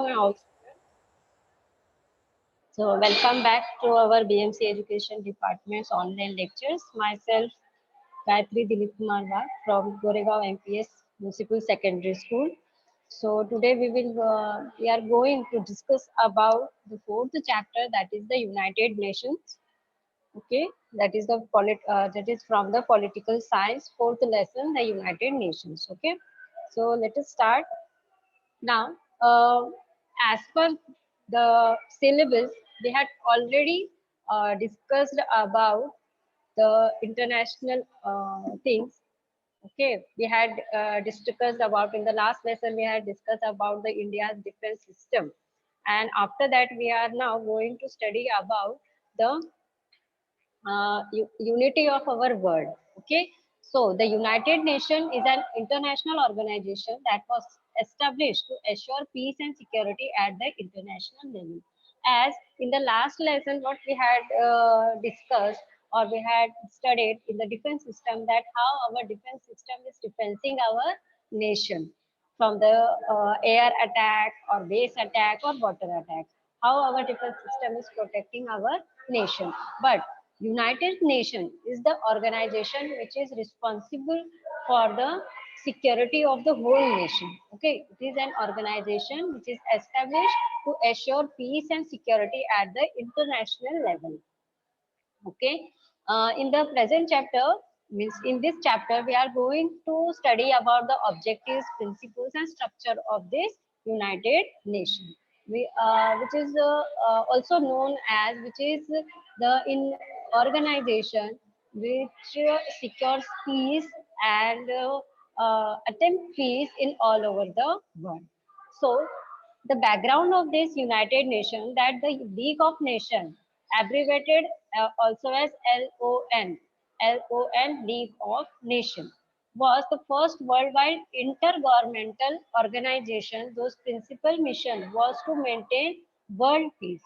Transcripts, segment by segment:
also. So welcome back to our BMC Education Department's online lectures. Myself, Gayatri Dilip Kumar Bhatt from Goregaon MPS Municipal Secondary School. So today we are going to discuss about the fourth chapter, that is the United Nations. Okay, that is from the political science fourth lesson, the United Nations. Okay, so let us start. Now, as per the syllabus, we had already discussed about the international things. Okay, we had discussed about in the last lesson, we had discussed about the India's defense system. And after that, we are now going to study about the unity of our world. Okay, so the United Nations is an international organization that was established to assure peace and security at the international level. As in the last lesson, what we had discussed or we had studied in the defense system, that how our defense system is defending our nation from the air attack or base attack or water attack. How our defense system is protecting our nation. But United Nations is the organization which is responsible for the security of the whole nation. Okay, it is an organization which is established to assure peace and security at the international level. Okay, in the present chapter, means in this chapter, we are going to study about the objectives, principles, and structure of this United Nations. Which is also known as, which is the in organization which secures peace and attempt peace in all over the world. So the background of this United Nations, that the League of Nations, abbreviated also as LON, League of Nations, was the first worldwide intergovernmental organization whose principal mission was to maintain world peace.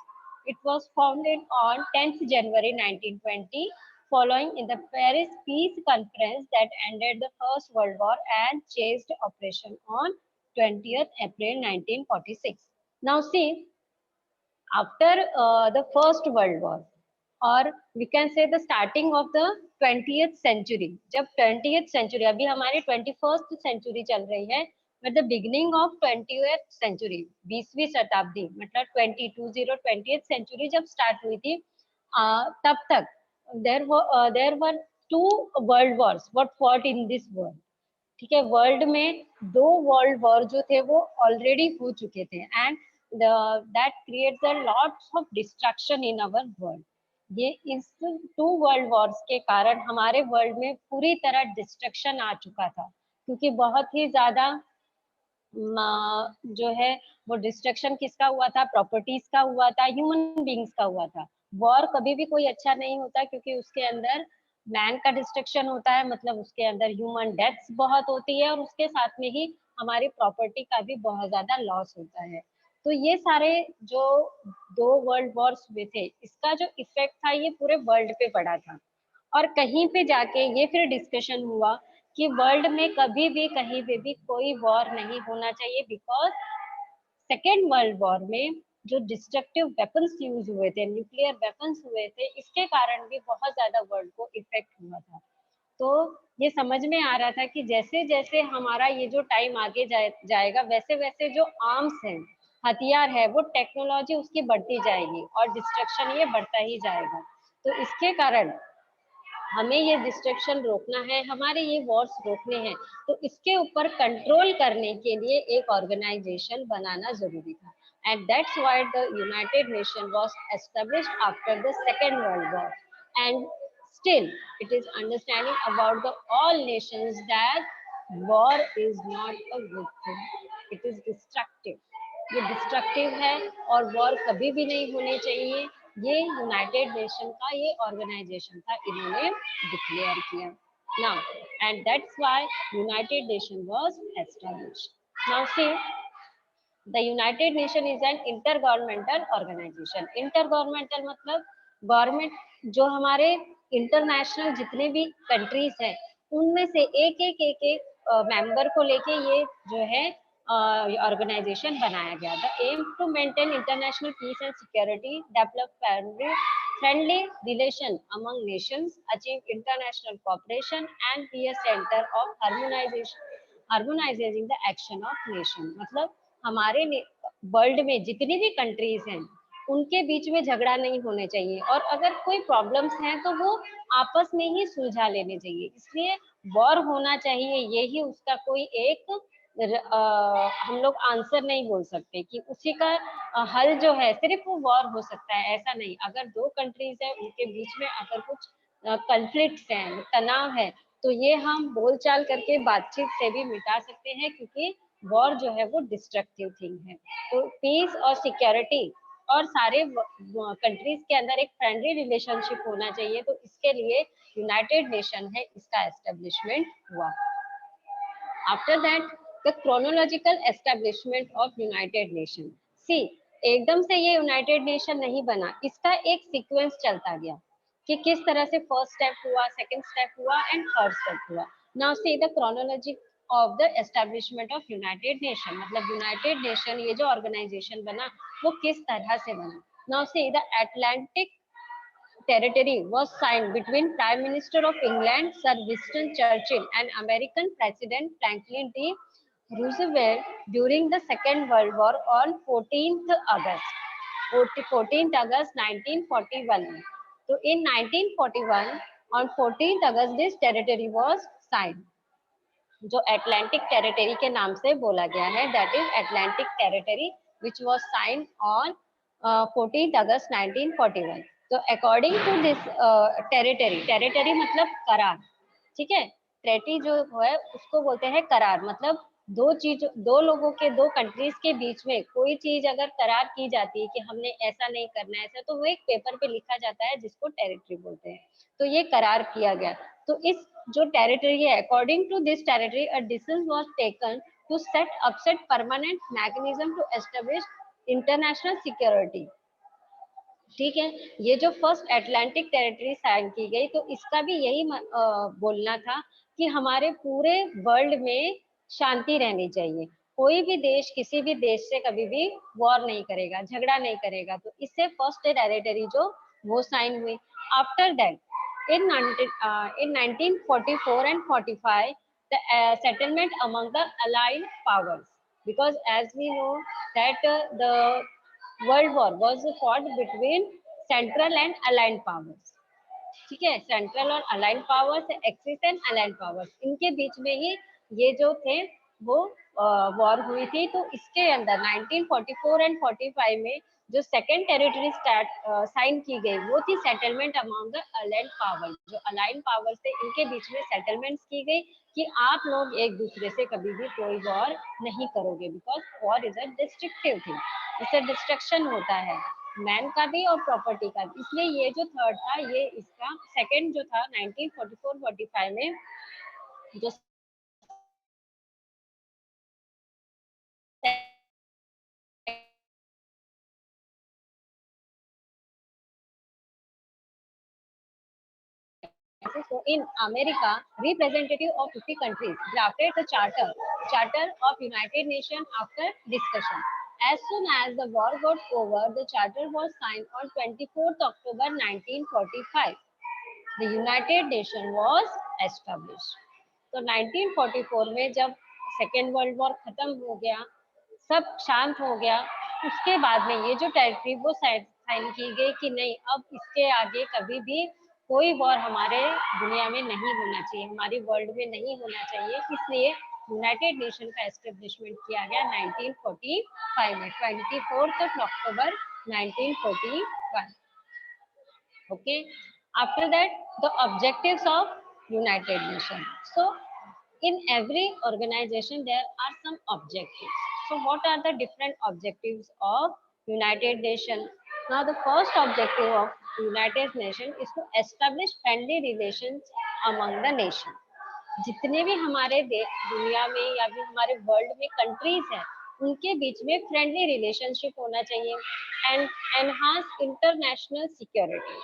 It was founded on 10th January 1920, following in the Paris Peace Conference that ended the First World War and chased operation on 20th April 1946. Now see, after the First World War, और we can say the starting of the 20th century, जब 20th century, अभी हमारी 21st century चल रही है, but the beginning of 20th century, 20वीं शताब्दी, मतलब 20th century जब start हुई थी, तब तक there were two world wars what fought in this world. ठीक है, वर्ल्ड में दो वर्ल्ड वॉर जो थे वो ऑलरेडी हो चुके थे, and that creates a lots of destruction in our world. ये इस टू वर्ल्ड वॉर्स के कारण हमारे वर्ल्ड में पूरी तरह डिस्ट्रक्शन आ चुका था, क्योंकि बहुत ही ज्यादा जो है वो डिस्ट्रक्शन किसका हुआ था, प्रॉपर्टीज का हुआ था, ह्यूमन बींग्स का हुआ था. वॉर कभी भी कोई अच्छा नहीं होता, क्योंकि उसके अंदर मैन का डिस्ट्रक्शन होता है, मतलब उसके अंदर ह्यूमन डेथ्स बहुत होती है, और उसके साथ में ही हमारी प्रॉपर्टी का भी बहुत ज्यादा लॉस होता है. तो ये सारे जो दो वर्ल्ड वॉर्स हुए थे, इसका जो इफेक्ट था ये पूरे वर्ल्ड पे पड़ा था. और कहीं पे जाके ये फिर डिस्कशन हुआ कि वर्ल्ड में कभी भी कहीं पे भी कोई वॉर नहीं होना चाहिए, बिकॉज सेकेंड वर्ल्ड वॉर में जो डिस्ट्रक्टिव वेपन्स यूज हुए थे, न्यूक्लियर वेपन्स हुए थे, इसके कारण भी बहुत ज्यादा वर्ल्ड को इफेक्ट हुआ था. तो ये समझ में आ रहा था कि जैसे जैसे हमारा ये जो टाइम आगे जाएगा, वैसे वैसे जो आर्म्स हैं, हथियार है, वो टेक्नोलॉजी उसकी बढ़ती जाएगी और डिस्ट्रक्शन ये बढ़ता ही जाएगा. तो इसके कारण हमें ये डिस्ट्रक्शन रोकना है, हमारे ये वॉर्स रोकने हैं, तो इसके ऊपर कंट्रोल करने के लिए एक ऑर्गेनाइजेशन बनाना जरूरी था. And that's why the United Nation was established after the second world war. And still it is understanding about the all nations that war is not a good thing, it is destructive. ये destructive है और war कभी भी नहीं होने चाहिए. ये United Nation का ये ऑर्गेनाइजेशन था, इन्होंने डिक्लेयर किया. Now and that's why United Nation was established. Now see, the United Nation is an intergovernmental organisation. Intergovernmental मतलब गवर्नमेंट जो हमारे इंटरनेशनल जितने भी कंट्रीज हैं, उनमें से एक एक मेंबर को लेके ये जो है ऑर्गेनाइजेशन बनाया गया। The aim to maintain international peace and security, develop friendly relation among nations, achieve international cooperation and be a center of harmonizing the action of nation। मतलब हमारे वर्ल्ड में जितनी भी कंट्रीज हैं उनके बीच में झगड़ा नहीं होने चाहिए, और अगर कोई प्रॉब्लम्स हैं तो वो आपस में ही सुलझा लेने चाहिए। इसलिए वॉर होना चाहिए, यही उसका कोई एक हम लोग आंसर नहीं बोल सकते कि उसी का हल जो है सिर्फ वो वॉर हो सकता है, ऐसा नहीं। अगर दो कंट्रीज है उनके बीच में अगर कुछ कन्फ्लिक्ट्स हैं, तनाव है, तो ये हम बोलचाल करके बातचीत से भी मिटा सकते हैं, क्योंकि वॉर जो है वो डिस्ट्रक्टिव थिंग है। तो पीस और सिक्योरिटी और सारे कंट्रीज के अंदर एक फ्रेंडली रिलेशनशिप होना चाहिए, तो इसके लिए यूनाइटेड नेशन है इसका एस्टेब्लिशमेंट हुआ। After that the chronological establishment of United Nation. See, एकदम से ये यूनाइटेड नेशन नहीं बना, इसका एक सीक्वेंस चलता गया कि किस तरह से फर्स्ट स्टेप हुआ, सेकंड स्टेप हुआ एंड थर्ड स्टेप हुआ। Now see the chronology of the establishment of United nation, मतलब यूनाइटेड नेशन ये जो ऑर्गेनाइजेशन बना वो किस तरह से बना। Now see the Atlantic territory was signed between Prime Minister of England Sir Winston Churchill and American President Franklin D. Roosevelt during the Second World War on 14th August 1941. So in 1941 on 14th August this territory was signed, जो Atlantic territory के नाम से बोला गया है, that is Atlantic territory which was signed on 14th August 1941। तो according to this territory मतलब करार, ठीक है। ट्रेटी जो है उसको बोलते हैं करार, मतलब दो लोगों के, दो कंट्रीज के बीच में कोई चीज अगर करार की जाती है कि हमने ऐसा नहीं करना है ऐसा, तो वो एक पेपर पे लिखा जाता है जिसको टेरिटरी बोलते हैं। तो ये करार किया गया। तो इस जो टेरिटरी है, according to this territory a decision was taken to set permanent mechanism to establish international security. ठीक है, ये जो फर्स्ट अटलांटिक टेरिटरी साइन की गई, तो इसका भी यही बोलना था कि हमारे पूरे वर्ल्ड में शांति रहनी चाहिए, कोई भी देश किसी भी देश से कभी भी वॉर नहीं करेगा, झगड़ा नहीं करेगा। तो इससे फर्स्ट टेरिटरी जो वो साइन हुई। After that in 1944 and 45 the settlement among the allied powers, because as we know that the world war was fought between central and allied powers। ठीक है, सेंट्रल और aligned powers, axis and aligned powers, इनके बीच में ही ये जो थे वो war हुई थी। तो इसके अंदर 1944 एंड 45 में जो सेकेंड टेरिटरी साइन की गई वो थी settlement among the aligned powers. जो अलाइंड पावर्स थे इनके बीच में सेटलमेंट्स की गई कि आप लोग एक दूसरे से कभी भी कोई वॉर नहीं करोगे, because war is a destructive thing, इससे डिस्ट्रक्शन होता है मैन का भी और प्रॉपर्टी का भी। इसलिए ये जो थर्ड था, ये इसका सेकंड जो था 1944-45 में जो so in America, representative of 50 countries drafted the charter of United Nations after discussion. As soon as the war got over, the charter was signed on 24th October 1945. The United Nation was established। तो 1944 में जब second world war खत्म हो गया, सब शांत हो गया, उसके बाद में ये जो टेरिटरी वो साइन की गई कि नहीं, अब इसके आगे कभी भी कोई वॉर हमारे दुनिया में नहीं होना चाहिए, हमारी वर्ल्ड में नहीं होना चाहिए। इसलिए यूनाइटेड नेशन का एस्टेब्लिशमेंट किया गया 1945 में, 24th October 1941। Okay, after that the objectives of United Nations. So in every organization there are some objectives. So what are the different objectives of United Nations? Now the first objective of United Nations is to establish friendly relations among the nations। जितने भी हमारे दुनिया में या फिर हमारे world में countries हैं उनके बीच में फ्रेंडली रिलेशनशिप होना चाहिए। And enhance international security.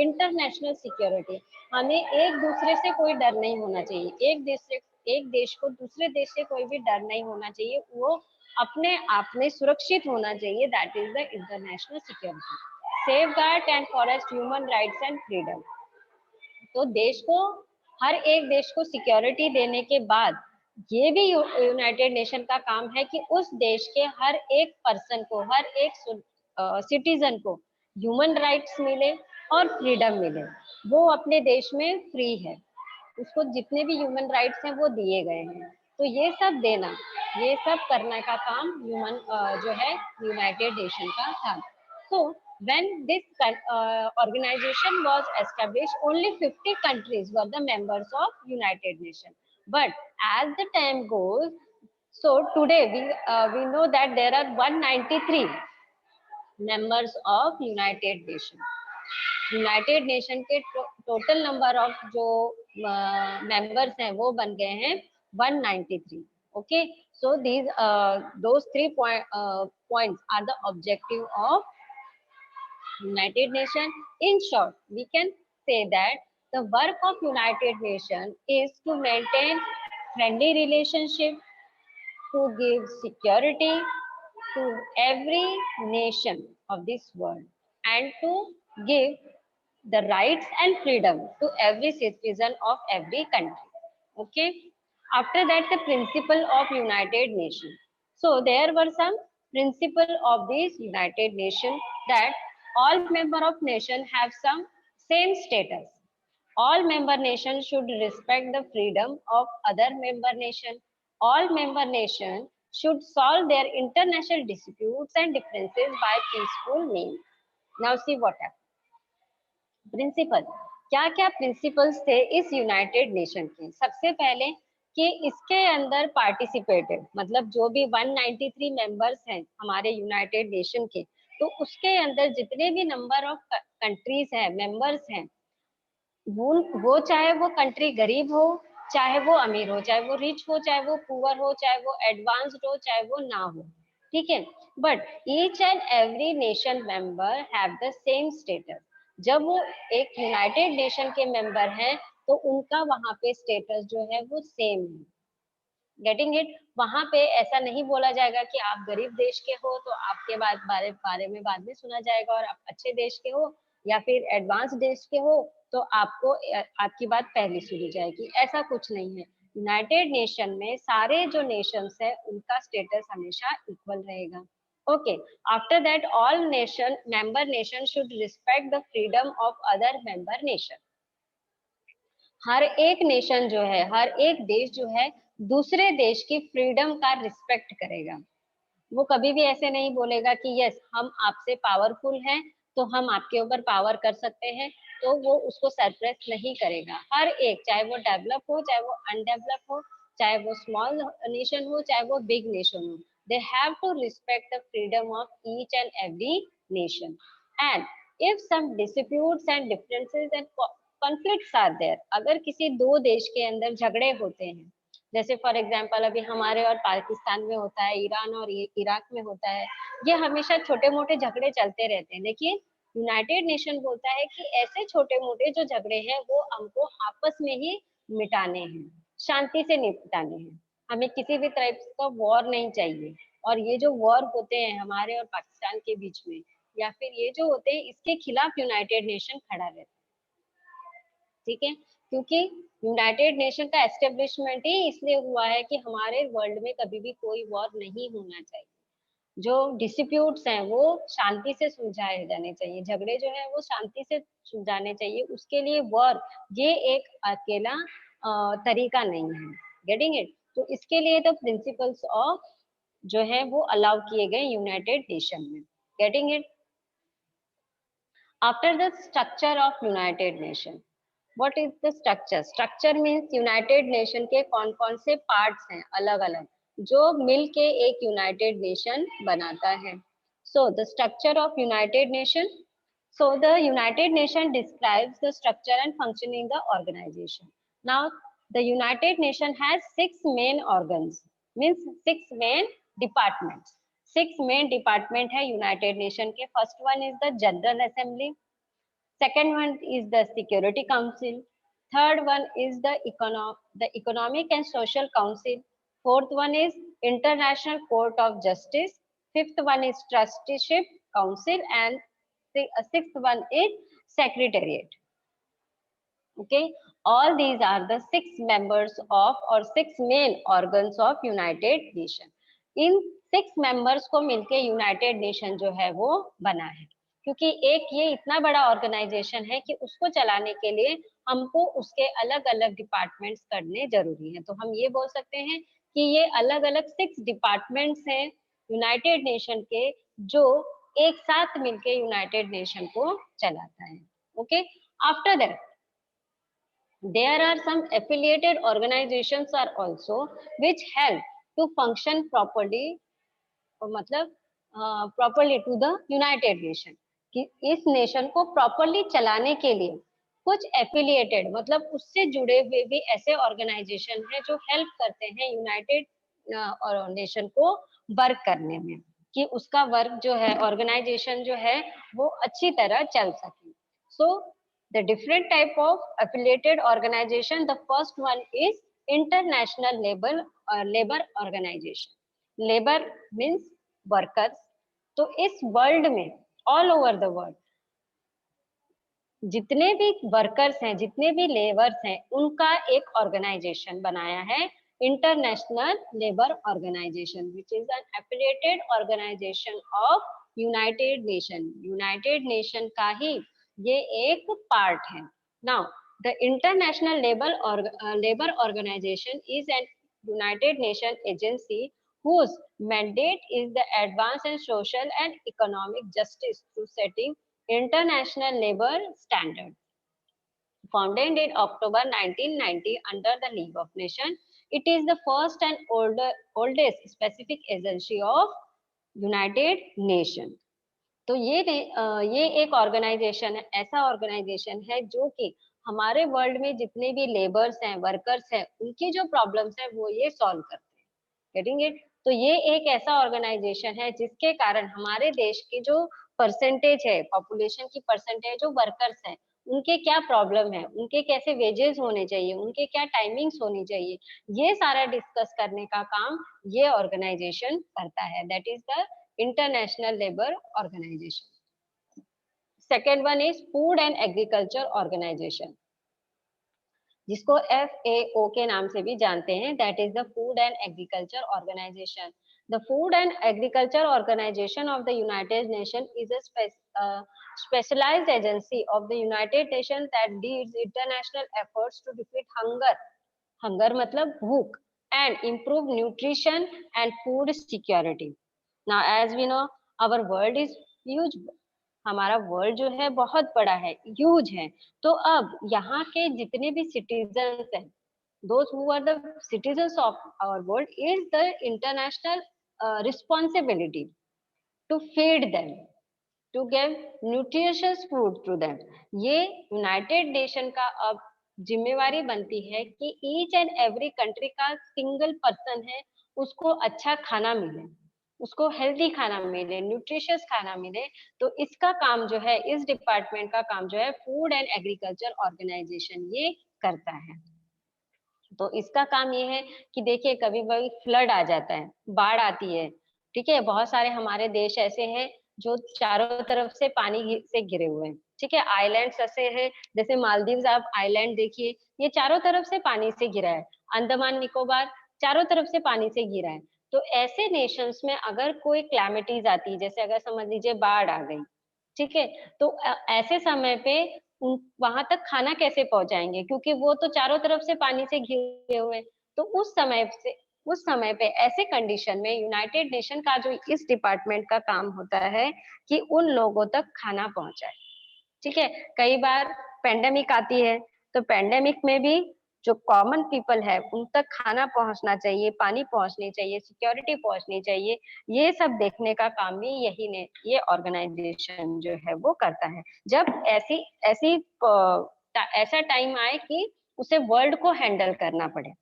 International security, हमें एक दूसरे से कोई डर नहीं होना चाहिए, एक एक देश को दूसरे देश से कोई भी डर नहीं होना चाहिए, वो अपने आप में सुरक्षित होना चाहिए। That is the international security, safe guard and forest human rights and freedom. तो देश को, हर एक देश को सिक्योरिटी देने के बाद ये भी यूनाइटेड नेशन का काम है कि उस देश के हर एक पर्सन को, हर एक सिटीजन को ह्यूमन राइट्स मिले और फ्रीडम मिले। वो अपने देश में फ्री है, उसको जितने भी ह्यूमन राइट्स हैं वो दिए गए हैं। तो ये सब देना, ये सब करने का काम जो है यूनाइटेड नेशन का था। So when this organization was established, only 50 countries were the members of United Nations. But as the time goes, so today we know that there are 193 members of United Nations. United nation के total number of जो members हैं वो बन गए हैं 193. Okay, so these those 3 points are the objective of United Nations. In short, we can say that the work of United Nations is to maintain friendly relationship, to give security to every nation of this world, and to give the rights and freedom to every citizen of every country. Okay, after that, the principle of United Nations. So there were some principle of this United Nations, that all member of nation have some same status. All member nations should respect the freedom of other member nation. All member nations should solve their international disputes and differences by peaceful means. Now see what happened. Principle, क्या क्या principles थे इस United nation के? सबसे पहले कि इसके अंदर पार्टिसिपेटेड, मतलब जो भी 193 मेंबर्स हैं हमारे यूनाइटेड नेशन के, तो उसके अंदर जितने भी नंबर ऑफ कंट्रीज हैं, मेंबर्स हैं, वो चाहे वो कंट्री गरीब हो, चाहे वो अमीर हो, चाहे वो रिच हो, चाहे वो पुअर हो, चाहे वो एडवांस्ड हो, चाहे वो ना हो, ठीक है, but each and every nation member have the same status. जब वो एक यूनाइटेड नेशन के मेंबर हैं तो उनका वहां पे स्टेटस जो है वो सेम है। Getting it? वहां पे ऐसा नहीं बोला जाएगा कि आप गरीब देश के हो तो आपके बारे में बाद में सुना जाएगा, और आप अच्छे देश के हो या फिर एडवांस देश के हो तो आपको आपकी बात पहले सुनी जाएगी। ऐसा कुछ नहीं है। यूनाइटेड नेशन में सारे जो नेशंस है उनका स्टेटस हमेशा इक्वल रहेगा। Okay, after that all member nation should respect the freedom of other member nation. हर एक नेशन जो है, हर एक देश जो है दूसरे देश की फ्रीडम का रिस्पेक्ट करेगा। वो कभी भी ऐसे नहीं बोलेगा कि यस हम आपसे पावरफुल हैं तो हम आपके ऊपर पावर कर सकते हैं, तो वो उसको सरप्रेस नहीं करेगा। हर एक, चाहे वो डेवलप हो, चाहे वो अनडेवलप हो, चाहे वो स्मॉल नेशन हो, चाहे वो बिग नेशन हो, they have to respect the freedom of each and every nation. And if some disputes and differences and conflicts are there, अगर किसी दो देश के अंदर झगड़े होते हैं, जैसे फॉर एग्जांपल अभी हमारे और पाकिस्तान में होता है, ईरान और इराक में होता है, ये हमेशा छोटे मोटे झगड़े चलते रहते हैं। देखिए, यूनाइटेड नेशन बोलता है कि ऐसे छोटे मोटे जो झगड़े हैं वो हमको आपस में ही मिटाने हैं, शांति से निपटाने हैं, हमें किसी भी तरह का वॉर नहीं चाहिए। और ये जो वॉर होते हैं हमारे और पाकिस्तान के बीच में या फिर ये जो होते हैं, इसके खिलाफ यूनाइटेड नेशन खड़ा रहता है, ठीक है, क्योंकि यूनाइटेड नेशन का एस्टेब्लिशमेंट ही इसलिए हुआ है कि हमारे वर्ल्ड में कभी भी कोई वॉर नहीं होना चाहिए। जो डिस्प्यूट्स हैं वो शांति से सुलझाए जाने चाहिए, झगड़े जो है वो शांति से सुलझाने चाहिए, उसके लिए वॉर ये एक अकेला तरीका नहीं है। Getting it? तो इसके लिए तो प्रिंसिपल्स ऑफ जो है वो अलाउ किए गए यूनाइटेड नेशन में। Getting it? After the structure of United nation, what is the structure? Structure means United nation के कौन कौन से पार्ट्स हैं अलग अलग जो मिल के एक यूनाइटेड नेशन बनाता है। So the structure of United nation, so the United Nations describes the structure and functioning the organization. Now the United Nations has 6 main organs, means 6 main departments. 6 main department है United Nation के। First one is the General Assembly, second one is the Security Council, Third one is the Economic and Social Council. Fourth one is International Court of Justice. Fifth one is Trusteeship Council, and sixth one is Secretariat. Okay, all these are the six members of or six main organs of United Nation. In six members को मिलके United nation जो है वो बना है, क्योंकि एक ये इतना बड़ा ऑर्गेनाइजेशन है कि उसको चलाने के लिए हमको उसके अलग अलग डिपार्टमेंट्स करने जरूरी है। तो हम ये बोल सकते हैं कि ये अलग अलग सिक्स डिपार्टमेंट्स हैं यूनाइटेड नेशन के, जो एक साथ मिलके यूनाइटेड नेशन को चलाता है। Okay, after that there are some affiliated organizations are also which help to function properly, मतलब properly to the United Nation, कि इस नेशन को प्रॉपरली चलाने के लिए कुछ एफिलिएटेड मतलब उससे जुड़े हुए भी ऐसे ऑर्गेनाइजेशन हैं जो हेल्प करते हैं यूनाइटेड नेशन को वर्क करने में, कि उसका वर्क जो है ऑर्गेनाइजेशन जो है वो अच्छी तरह चल सके। सो the different type of affiliated organization, the first one is international labor organization. labor means workers, तो इस वर्ल्ड में ऑल ओवर द वर्ल्ड जितने भी वर्कर्स हैं, जितने भी लेबर्स हैं, उनका एक ऑर्गेनाइजेशन बनाया है International Labour Organisation, which is an affiliated organisation of United Nation. United Nation का ही ये एक पार्ट है। Now the International Labour Organisation is an United Nation agency whose mandate is the advance in social and economic justice through setting international labor standard. Founded in October 1990 under the League of Nations, it is the first and oldest specific agency of United Nations. तो ये एक organisation है, ऐसा organisation है जो कि हमारे world में जितने भी लेबर्स हैं, वर्कर्स हैं, उनकी जो प्रॉब्लम्स हैं वो ये सॉल्व करते हैं। Getting it? तो ये एक ऐसा ऑर्गेनाइजेशन है जिसके कारण हमारे देश की जो परसेंटेज है, पॉपुलेशन की परसेंटेज जो वर्कर्स हैं, उनके क्या प्रॉब्लम है, उनके कैसे वेजेस होने चाहिए, उनके क्या टाइमिंग्स होनी चाहिए, ये सारा डिस्कस करने का काम ये ऑर्गेनाइजेशन करता है। That is the International Labour Organisation. Second one is Food and Agriculture Organisation, जिसको FAO के नाम से भी जानते हैं, that is the Food and Agriculture Organisation. The Food and Agriculture Organisation of the United Nation is a specialized agency of the United Nations that leads international efforts to defeat hunger, hunger मतलब भूख, and improve nutrition and food security. Now as we know our world is huge, हमारा world जो है बहुत बड़ा है, huge है। तो अब यहाँ के जितने भी सिटीजन्स हैं, those who are the citizens of our world, is the international responsibility to feed them, to give nutritious food to them. ये यूनाइटेड नेशन का अब जिम्मेवारी बनती है कि ईच एंड एवरी कंट्री का सिंगल पर्सन है, उसको अच्छा खाना मिले, उसको हेल्दी खाना मिले, न्यूट्रिशियस खाना मिले। तो इसका काम जो है, इस डिपार्टमेंट का काम जो है फूड एंड एग्रीकल्चर ऑर्गेनाइजेशन ये करता है। तो इसका काम ये है कि देखिए कभी कभी फ्लड आ जाता है, बाढ़ आती है, ठीक है, बहुत सारे हमारे देश ऐसे हैं जो चारों तरफ से पानी से घिरे हुए हैं, ठीक है, आइलैंड्स ऐसे हैं, जैसे मालदीव्स आप आइलैंड देखिए, ये चारों तरफ से पानी से घिरा है। अंडमान निकोबार चारों तरफ से पानी से घिरा है। तो ऐसे नेशंस में अगर कोई क्लैमिटीज आती है, जैसे अगर समझ लीजिए बाढ़ आ गई, ठीक है, तो ऐसे समय पे वहां तक खाना कैसे पहुंचाएंगे, क्योंकि वो तो चारों तरफ से पानी से घिरे हुए हैं। तो उस समय पे ऐसे कंडीशन में यूनाइटेड नेशन का जो इस डिपार्टमेंट का काम होता है कि उन लोगों तक खाना पहुंचाए, ठीक है। कई बार पेंडेमिक आती है, तो पेंडेमिक में भी जो कॉमन पीपल है उन तक खाना पहुंचना चाहिए, पानी पहुंचनी चाहिए, सिक्योरिटी पहुंचनी चाहिए, ये सब देखने का काम भी ये ऑर्गेनाइजेशन जो है वो करता है। जब ऐसा टाइम आए कि उसे वर्ल्ड को हैंडल करना पड़े,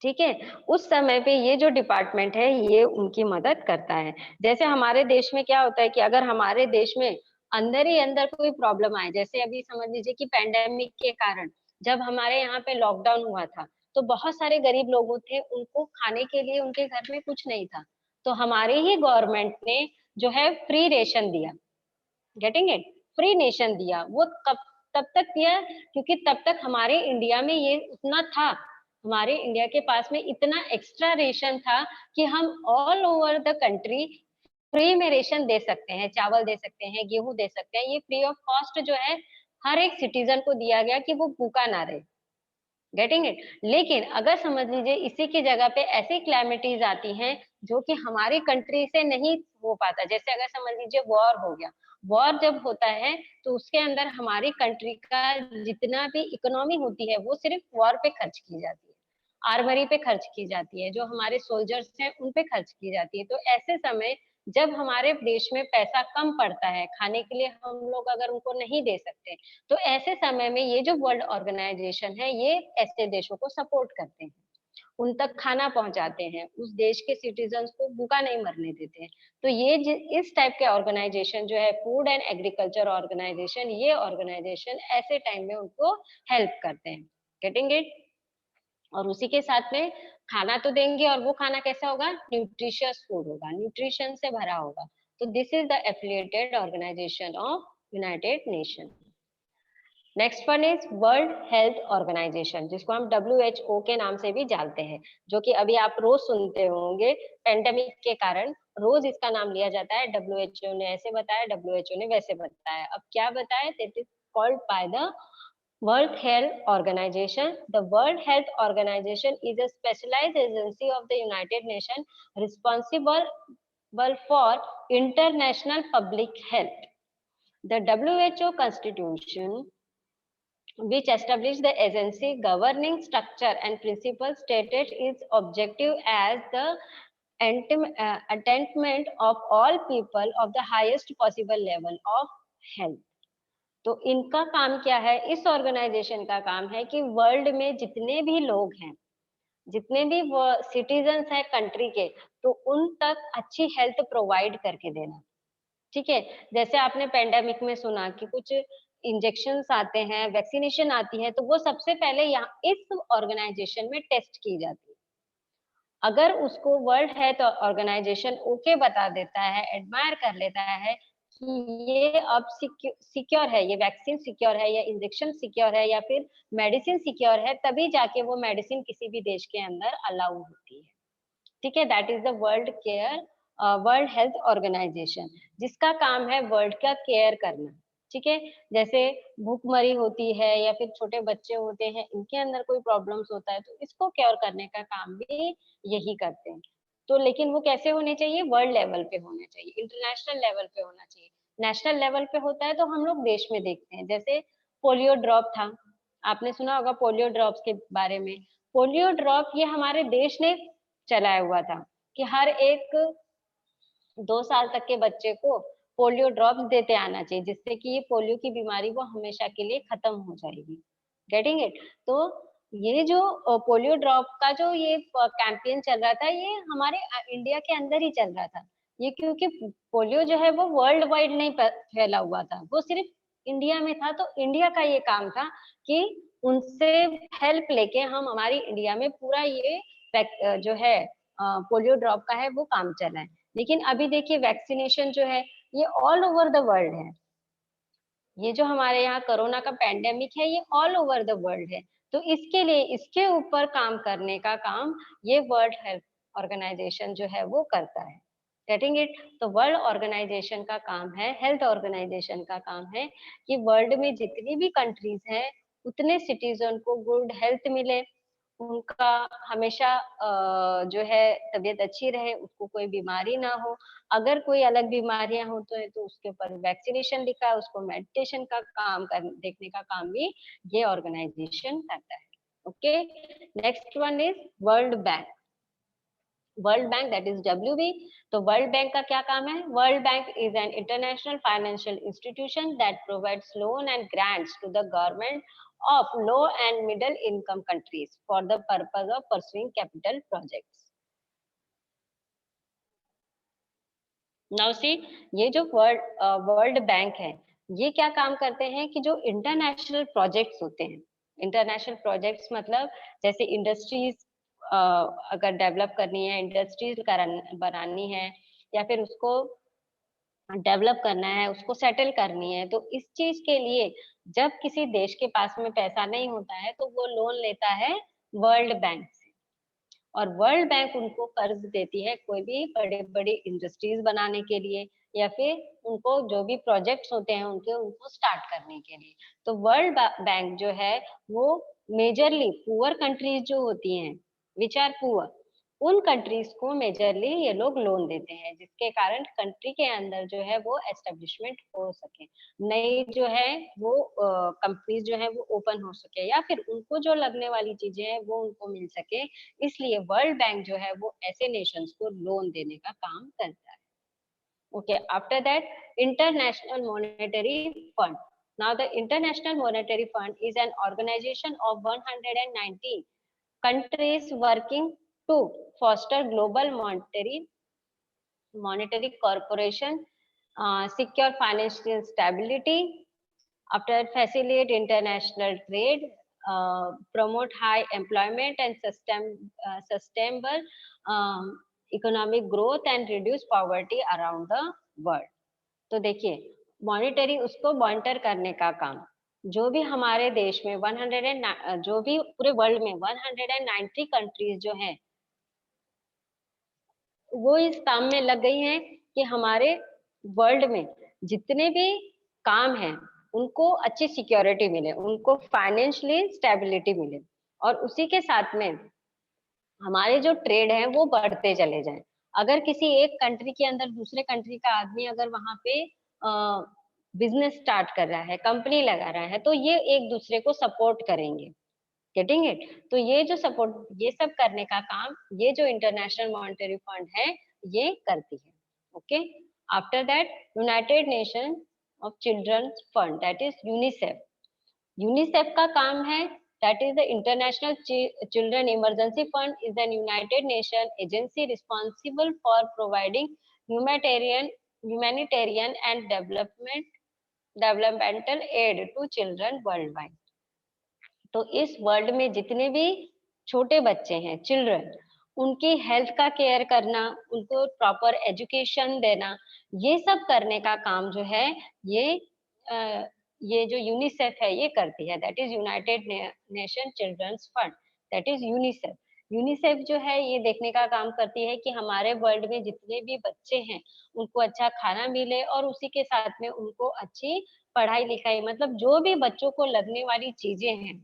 ठीक है, उस समय पे ये जो डिपार्टमेंट है ये उनकी मदद करता है। जैसे हमारे देश में क्या होता है कि अगर हमारे देश में अंदर ही अंदर कोई प्रॉब्लम आए, जैसे अभी समझ लीजिए कि पैंडेमिक के कारण जब हमारे यहाँ पे लॉकडाउन हुआ था, तो बहुत सारे गरीब लोग थे, उनको खाने के लिए उनके घर में कुछ नहीं था। तो हमारे ही गवर्नमेंट ने जो है फ्री रेशन दिया, गेटिंग इट? फ्री नेशन दिया। वो कब तब तक दिया क्योंकि तब तक हमारे इंडिया में ये उतना था, हमारे इंडिया के पास में इतना एक्स्ट्रा रेशन था कि हम all over the country free में रेशन दे सकते हैं, चावल दे सकते हैं, गेहूं दे सकते हैं। ये फ्री ऑफ कॉस्ट जो है हर एक सिटीजन को दिया गया कि वो भूखा ना रहे, गेटिंग इट? लेकिन अगर समझ लीजिए इसी की जगह पे ऐसी क्लैमिटीज आती हैं जो कि हमारी कंट्री से नहीं हो पाता, जैसे अगर समझ लीजिए वॉर हो गया, वॉर जब होता है तो उसके अंदर हमारी कंट्री का जितना भी इकोनॉमी होती है वो सिर्फ वॉर पे खर्च की जाती है, आर्मरी पे खर्च की जाती है, जो हमारे सोल्जर्स हैं उन पे खर्च की जाती है। तो ऐसे समय जब हमारे देश में पैसा कम पड़ता है, खाने के लिए हम लोग अगर उनको नहीं दे सकते, तो ऐसे समय में ये जो वर्ल्ड ऑर्गेनाइजेशन है, ये ऐसे देशों को सपोर्ट करते हैं, उन तक खाना पहुंचाते हैं, उस देश के सिटीजन्स को भूखा नहीं मरने देते हैं। तो ये इस टाइप के ऑर्गेनाइजेशन जो है फूड एंड एग्रीकल्चर ऑर्गेनाइजेशन, ये ऑर्गेनाइजेशन ऐसे टाइम में उनको हेल्प करते हैं, गेटिंग इट? और उसी के साथ में खाना तो देंगे, और वो खाना कैसा होगा? न्यूट्रिशियस फूड होगा, न्यूट्रिशन से भरा होगा। तो this is the affiliated organisation of United Nation. Next one is World Health Organisation, जिसको हम WHO के नाम से भी जानते हैं, जो कि अभी आप रोज सुनते होंगे, पेंडेमिक के कारण रोज इसका नाम लिया जाता है। WHO ने ऐसे बताया, WHO ने वैसे बताया। अब क्या बताया? That is called by the World Health Organization. The World Health Organization is a specialized agency of the United Nations responsible for international public health. The WHO Constitution, which established the agency governing structure and principles, stated its objective as the attainment of all people of the highest possible level of health. तो इनका काम क्या है? इस organisation का काम है कि वर्ल्ड में जितने भी लोग हैं, जितने भी वो सिटीजन्स हैं कंट्री के, तो उन तक अच्छी हेल्थ प्रोवाइड करके देना। ठीक है? जैसे आपने पेंडेमिक में सुना कि कुछ इंजेक्शंस आते हैं, वैक्सीनेशन आती है, तो वो सबसे पहले यहाँ इस ऑर्गेनाइजेशन में टेस्ट की जाती है। अगर उसको वर्ल्ड हेल्थ ऑर्गेनाइजेशन ओके बता देता है, एडमायर कर लेता है कि ये अब सिक्योर है, ये वैक्सीन सिक्योर है या इंजेक्शन सिक्योर है या फिर मेडिसिन सिक्योर है, तभी जाके वो मेडिसिन किसी भी देश के अंदर अलाउ होती है। ठीक है? That is the World Health Organisation, जिसका काम है वर्ल्ड का केयर करना। ठीक है? जैसे भूखमरी होती है या फिर छोटे बच्चे होते हैं, इनके अंदर कोई प्रॉब्लम्स होता है, तो इसको केयर करने का काम भी यही करते हैं। तो लेकिन वो कैसे होने चाहिए? वर्ल्ड लेवल पे होने चाहिए, इंटरनेशनल लेवल पे होना चाहिए। नेशनल लेवल पे होता है तो हम लोग देश में देखते हैं, जैसे पोलियो ड्रॉप था, आपने सुना होगा पोलियो ड्रॉप्स के बारे में। पोलियो ड्रॉप ये हमारे देश ने चलाया हुआ था कि हर एक 2 साल तक के बच्चे को पोलियो ड्रॉप्स देते आना चाहिए, जिससे कि ये पोलियो की बीमारी वो हमेशा के लिए खत्म हो जाएगी। Getting it? तो ये जो पोलियो ड्रॉप का जो ये कैंपेन चल रहा था, ये हमारे इंडिया के अंदर ही चल रहा था। ये क्योंकि पोलियो जो है वो वर्ल्ड वाइड नहीं फैला हुआ था, वो सिर्फ इंडिया में था। तो इंडिया का ये काम था कि उनसे हेल्प लेके हम हमारी इंडिया में पूरा ये जो है पोलियो ड्रॉप का है वो काम चलाएं। लेकिन अभी देखिए वैक्सीनेशन जो है ये ऑल ओवर द वर्ल्ड है। ये जो हमारे यहाँ कोरोना का पैंडेमिक है ये ऑल ओवर द वर्ल्ड है। तो इसके लिए इसके ऊपर काम करने का काम ये वर्ल्ड हेल्थ ऑर्गेनाइजेशन जो है वो करता है। Getting it? तो वर्ल्ड ऑर्गेनाइजेशन का काम है, हेल्थ ऑर्गेनाइजेशन का काम है कि वर्ल्ड में जितनी भी कंट्रीज हैं उतने सिटीजन को गुड हेल्थ मिले, उनका हमेशा जो है तबीयत अच्छी रहे, उसको कोई बीमारी ना हो। अगर कोई अलग बीमारियां हो तो उसके ऊपर वैक्सीनेशन लिखा है, उसको मेडिटेशन का काम कर देखने का काम भी ये ऑर्गेनाइजेशन करता है। Okay, next one is World Bank. World Bank that is WB। तो वर्ल्ड बैंक का क्या काम है? World Bank is an international financial institution that provides loan and grants to the government of low and middle income countries for the purpose of pursuing capital projects. Now see, ये जो world bank है, ये क्या काम करते हैं कि जो इंटरनेशनल प्रोजेक्ट्स होते हैं, इंटरनेशनल प्रोजेक्ट्स मतलब जैसे इंडस्ट्रीज अगर डेवलप करनी है, इंडस्ट्रीज बनानी है या फिर उसको डेवलप करना है, उसको सेटल करनी है, तो इस चीज के लिए जब किसी देश के पास में पैसा नहीं होता है तो वो लोन लेता है वर्ल्ड बैंक से। और वर्ल्ड बैंक उनको कर्ज देती है कोई भी बड़े-बड़े इंडस्ट्रीज बनाने के लिए या फिर उनको जो भी प्रोजेक्ट्स होते हैं उनके उनको स्टार्ट करने के लिए। तो वर्ल्ड बैंक जो है वो मेजरली पुअर कंट्रीज जो होती हैं, व्हिच आर पुअर, उन कंट्रीज को मेजरली ये लोग लोन देते हैं जिसके कारण कंट्री के अंदर जो है वो एस्टेब्लिशमेंट हो सके। नई जो है वो कंपनीज जो है वो ओपन हो सके या फिर उनको जो लगने वाली चीजें हैं वो उनको मिल सके, इसलिए वर्ल्ड बैंक जो है वो ऐसे नेशंस को लोन देने का काम करता है। Okay, after that, International Monetary Fund. Now, the International Monetary Fund is an organization of 190 countries working to foster global monetary cooperation, secure financial stability, after facilitate international trade, promote high employment and sustainable um, economic growth and reduce poverty around the world. तो देखिए monetary उसको monitor करने का काम जो भी हमारे देश में 100 जो भी पूरे वर्ल्ड में 190 कंट्रीज जो हैं वो इस काम में लग गई हैं कि हमारे वर्ल्ड में जितने भी काम हैं, उनको अच्छी सिक्योरिटी मिले, उनको फाइनेंशियली स्टेबिलिटी मिले और उसी के साथ में हमारे जो ट्रेड है वो बढ़ते चले जाएं। अगर किसी एक कंट्री के अंदर दूसरे कंट्री का आदमी अगर वहां पे बिजनेस स्टार्ट कर रहा है, कंपनी लगा रहा है, तो ये एक दूसरे को सपोर्ट करेंगे। Getting it? तो ये जो सपोर्ट ये सब करने का काम ये जो इंटरनेशनल मॉनेटरी फंड है ये करती है। Okay, after that United Nation of Children's Fund that is UNICEF. UNICEF का काम है that is the International Children Emergency Fund is an United Nation agency responsible for providing humanitarian humanitarian and developmental aid to children worldwide. तो इस world में जितने भी छोटे बच्चे हैं चिल्ड्रन उनकी हेल्थ का केयर करना, उनको प्रॉपर एजुकेशन देना, ये सब करने का काम जो है ये अ, ये जो यूनिसेफ है ये करती है that is United Nation Children's Fund that is UNICEF. UNICEF जो है ये देखने का काम करती है कि हमारे वर्ल्ड में जितने भी बच्चे हैं उनको अच्छा खाना मिले और उसी के साथ में उनको अच्छी पढ़ाई लिखाई मतलब जो भी बच्चों को लगने वाली चीजें हैं,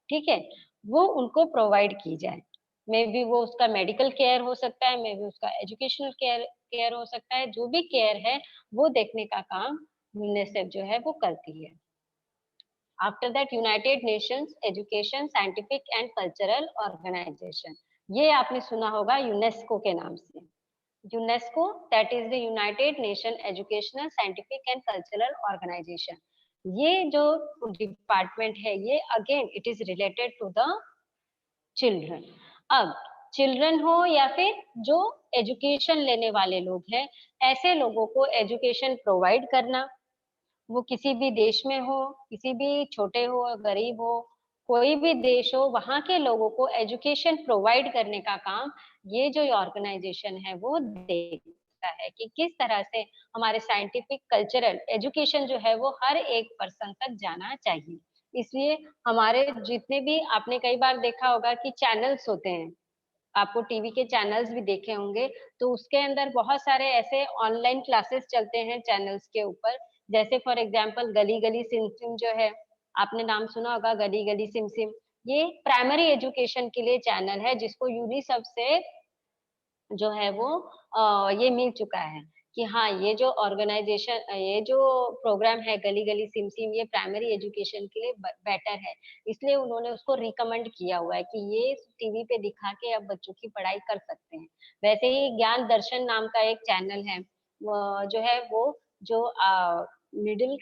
ठीक है? वो उनको प्रोवाइड की जाए। मे बी वो उसका मेडिकल केयर हो सकता है, मे बी उसका एजुकेशनल केयर केयर हो सकता है, जो भी केयर है, वो देखने का काम यूनिसेफ जो है वो करती है। After that United Nations Education, Scientific and Cultural Organisation, ये आपने सुना होगा यूनेस्को के नाम से। UNESCO that is the United Nation Educational, Scientific and Cultural Organisation. ये जो डिपार्टमेंट है ये again it is related to the children. अब चिल्ड्रन हो या फिर जो एजुकेशन लेने वाले लोग हैं, ऐसे लोगों को एजुकेशन प्रोवाइड करना, वो किसी भी देश में हो, किसी भी छोटे हो, गरीब हो, कोई भी देश हो, वहाँ के लोगों को एजुकेशन प्रोवाइड करने का काम ये जो ऑर्गेनाइजेशन है वो देखता है कि किस तरह से हमारे साइंटिफिक कल्चरल एजुकेशन जो है वो हर एक पर्सन तक जाना चाहिए। इसलिए हमारे जितने भी आपने कई बार देखा होगा कि चैनल्स होते हैं, आपको टीवी के चैनल्स भी देखे होंगे, तो उसके अंदर बहुत सारे ऐसे ऑनलाइन क्लासेस चलते हैं चैनल्स के ऊपर, जैसे फॉर एग्जांपल गली गली सिम सिम जो है, आपने नाम सुना होगा गली गली सिम सिम। ये प्राइमरी एजुकेशन के लिए चैनल है जिसको यूनिसेफ से जो है वो ये मिल चुका है कि हाँ, ये जो ऑर्गेनाइजेशन ये जो प्रोग्राम है गली गली सिम सिम ये प्राइमरी एजुकेशन के लिए बेटर है। इसलिए उन्होंने उसको रिकमेंड किया हुआ है कि ये टीवी पे दिखा के आप बच्चों की पढ़ाई कर सकते हैं। वैसे ही ज्ञान दर्शन नाम का एक चैनल है, जो है वो जो मिडिल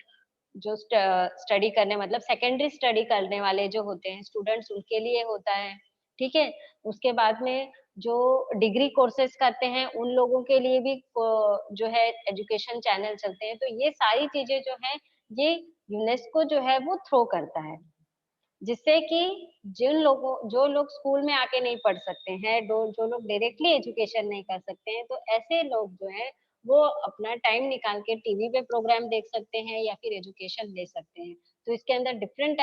जो स्टडी करने मतलब सेकेंडरी स्टडी करने वाले जो होते हैं स्टूडेंट्स उनके लिए होता है, ठीक है? उसके बाद में जो डिग्री कोर्सेज करते हैं उन लोगों के लिए भी जो है एजुकेशन चैनल चलते हैं। तो ये सारी चीज़ें जो हैं ये यूनेस्को जो है वो थ्रो करता है। जिससे कि जो लोग स्कूल में आके नहीं पढ़ सकते हैं, जो लोग डायरेक्टली एजुकेशन नहीं कर सकते हैं, तो ऐसे लोग जो है वो अपना टाइम निकाल के टीवी पे प्रोग्राम देख सकते हैं या फिर एजुकेशन ले सकते हैं। तो इसके अंदर डिफरेंट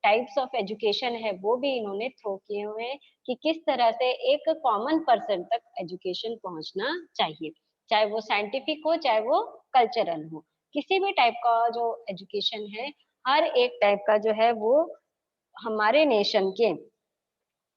टाइप्स ऑफ एजुकेशन है वो भी इन्होंने थ्रो किए हुए हैं कि किस तरह से एक कॉमन पर्सन तक एजुकेशन पहुंचना चाहिए, चाहे वो साइंटिफिक हो चाहे वो कल्चरल हो। किसी भी टाइप का जो एजुकेशन है, हर एक टाइप का जो है वो हमारे नेशन के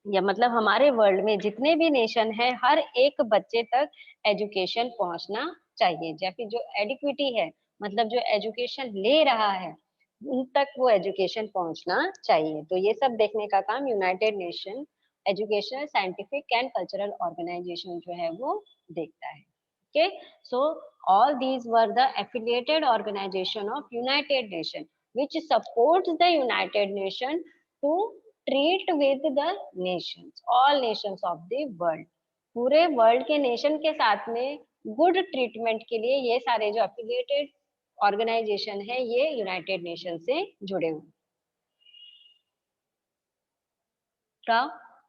या मतलब हमारे वर्ल्ड में जितने भी नेशन है, हर एक बच्चे तक एजुकेशन पहुंचना चाहिए, या फिर जो एडिक्विटी है मतलब जो एजुकेशन ले रहा है उन तक वो एजुकेशन पहुंचना चाहिए। तो ये सब देखने का काम United Nation Educational Scientific and Cultural Organisation जो है वो देखता है। Okay, so all these were the affiliated organisation of United Nation which supports the United Nations to treat with the nations, all nations of the world। पूरे world के nation के साथ में गुड ट्रीटमेंट के लिए ये सारे जो एफिलिएटेड ऑर्गेनाइजेशन है ये यूनाइटेड नेशन से जुड़े हुए।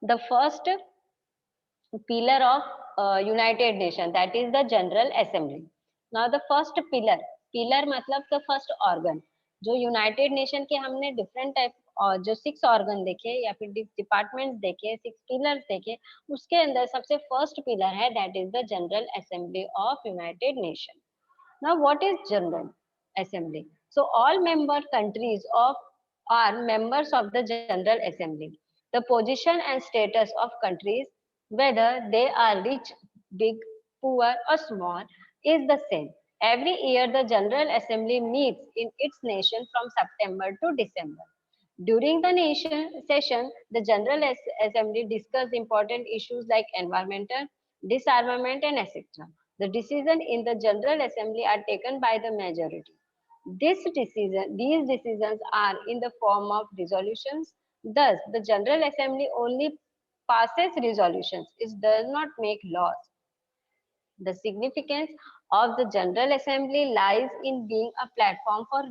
The first pillar of United Nation, that is the General Assembly। Now the first pillar मतलब the first organ जो यूनाइटेड नेशन के हमने डिफरेंट टाइप और जो 6 ऑर्गन देखे या फिर डिपार्टमेंट देखे, 6 पिलर्स देखे, उसके अंदर सबसे फर्स्ट पिलर है that is the general assembly of United nation. Now, what is General Assembly? So, all member countries are members of the General Assembly. The position and status of countries, whether they are rich, big, poor, or small, is the same. Every year, the General Assembly meets in its nation from September to December. During the nation session, the General Assembly discussed important issues like environmental, disarmament, and etc. The decisions in the General Assembly are taken by the majority. These decisions are in the form of resolutions. Thus, the General Assembly only passes resolutions. It does not make laws. The significance of the General Assembly lies in being a platform for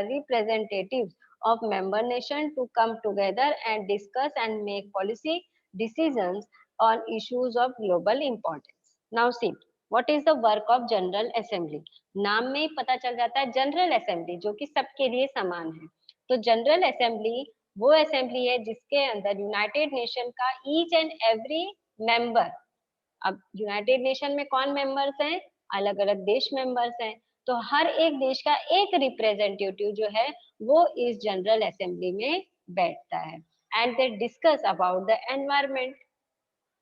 representatives of member nations to come together and discuss and make policy decisions on issues of global importance. Now see, what is the work of General Assembly? नाम में ही पता चल जाता है general assembly जो कि सबके लिए समान है। तो जनरल असेंबली वो असेंबली है जिसके अंदर यूनाइटेड नेशन का ईच एंड एवरी मेंबर, अब यूनाइटेड नेशन में कौन मेंबर्स हैं, अलग अलग देश मेंबर्स हैं, तो हर एक देश का एक रिप्रेजेंटेटिव जो है वो इस जनरल असेंबली में बैठता है and they discuss about the environment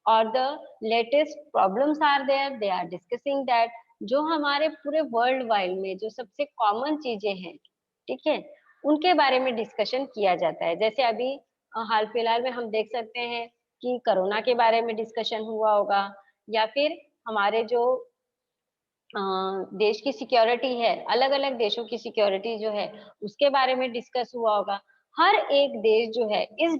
और the latest problems are there, they are discussing that. जो हमारे पूरे वर्ल्ड वाइड में जो सबसे कॉमन चीजें हैं, ठीक है, उनके बारे में डिस्कशन किया जाता है। जैसे अभी हाल फिलहाल में हम देख सकते हैं कि कोरोना के बारे में डिस्कशन हुआ होगा या फिर हमारे जो देश की सिक्योरिटी है, अलग-अलग देशों की सिक्योरिटी जो है, उसके बारे में डिस्कस हुआ होगा। हर एक देश जो है इस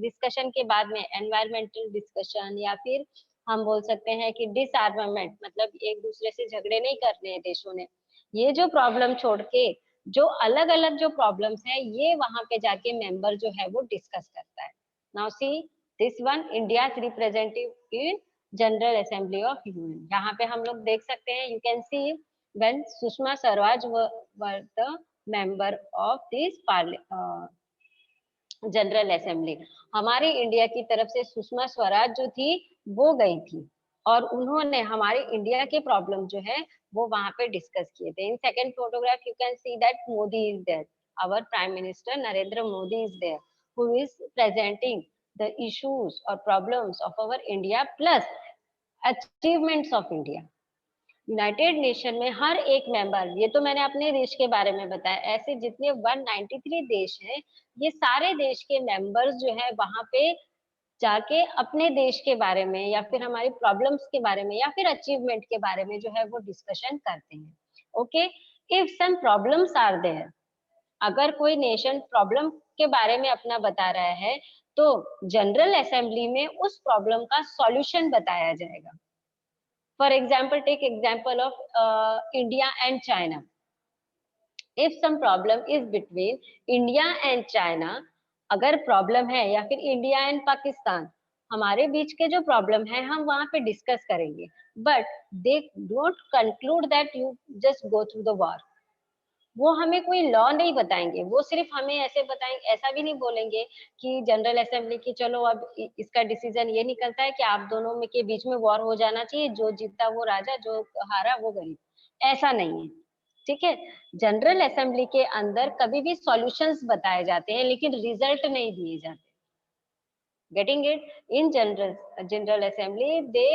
डिस्कशन के बाद में एनवायरमेंटल डिस्कशन या फिर हम बोल सकते हैं कि डिसआर्मामेंट मतलब एक दूसरे से झगड़े नहीं करने हैं देशों ने। ये जो प्रॉब्लम छोड़ के जो अलग-अलग जो प्रॉब्लम्स हैं, ये वहाँ पे जाके मेंबर जो है वो डिस्कस करता है। Now see this one India's representative in general assembly of UN. यहाँ पे हम लोग देख सकते हैं, you can see when Sushma Swaraj were the member of this general assembly. हमारे इंडिया की तरफ से सुषमा स्वराज जो थी वो गई थी और उन्होंने हमारे इंडिया के प्रॉब्लम जो है वो वहां पे डिस्कस किए थे। In second photograph you can see that Modi is there, our prime minister Narendra Modi is there who is presenting the issues or problems of our India plus achievements of India। United nation में हर एक member, ये तो मैंने अपने देश के बारे में बताया, ऐसे जितने 193 देश हैं, ये सारे देश के मेंबर्स जो है वहां पे जाके अपने देश के बारे में या फिर हमारी प्रॉब्लम्स के बारे में या फिर अचीवमेंट के बारे में जो है वो डिस्कशन करते हैं। Okay, if some problems are there, अगर कोई नेशन प्रॉब्लम के बारे में अपना बता रहा है तो जनरल असेंबली में उस प्रॉब्लम का सॉल्यूशन बताया जाएगा। For example take example of India and China. If some problem is between India and China, अगर प्रॉब्लम है, या फिर इंडिया एंड पाकिस्तान, हमारे बीच के जो प्रॉब्लम है हम वहां पे डिस्कस करेंगे, but they don't conclude that you just go through the war. वो हमें कोई लॉ नहीं बताएंगे, वो सिर्फ हमें ऐसे बताएंगे, ऐसा भी नहीं बोलेंगे कि जनरल असेंबली की चलो अब इसका डिसीजन ये निकलता है कि आप दोनों में के बीच में वॉर हो जाना चाहिए, जो जीता वो राजा, जो हारा वो गरीब। ऐसा नहीं है, ठीक है। जनरल असेंबली के अंदर कभी भी सॉल्यूशंस बताए जाते हैं, लेकिन रिजल्ट नहीं दिए जाते। Getting it? In general assembly, they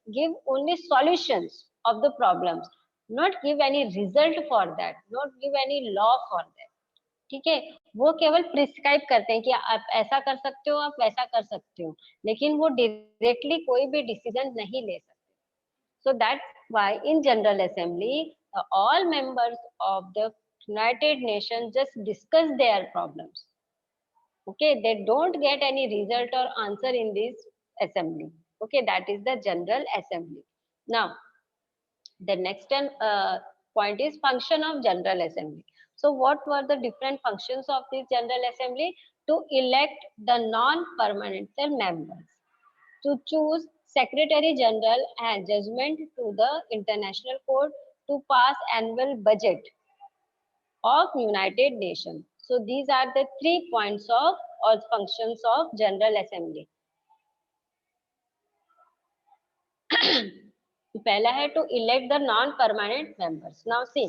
give only solutions of the problems, not give any result for that, not give any law for that. ठीक है, वो केवल प्रिस्क्राइब करते हैं कि आप ऐसा कर सकते हो, आप वैसा कर सकते हो, लेकिन वो डायरेक्टली कोई भी डिसीजन नहीं ले सकते। So that's why in General Assembly, all members of the United Nations just discuss their problems. Okay, they don't get any result or answer in this assembly. Okay, that is the General Assembly. Now, the next point is function of General Assembly. So what were the different functions of this General Assembly? To elect the non-permanent members, to choose Secretary General and judgment to the International Court, to pass annual budget of United Nations. So these are the 3 points of or functions of General Assembly. पहला है to elect the non-permanent members. Now see,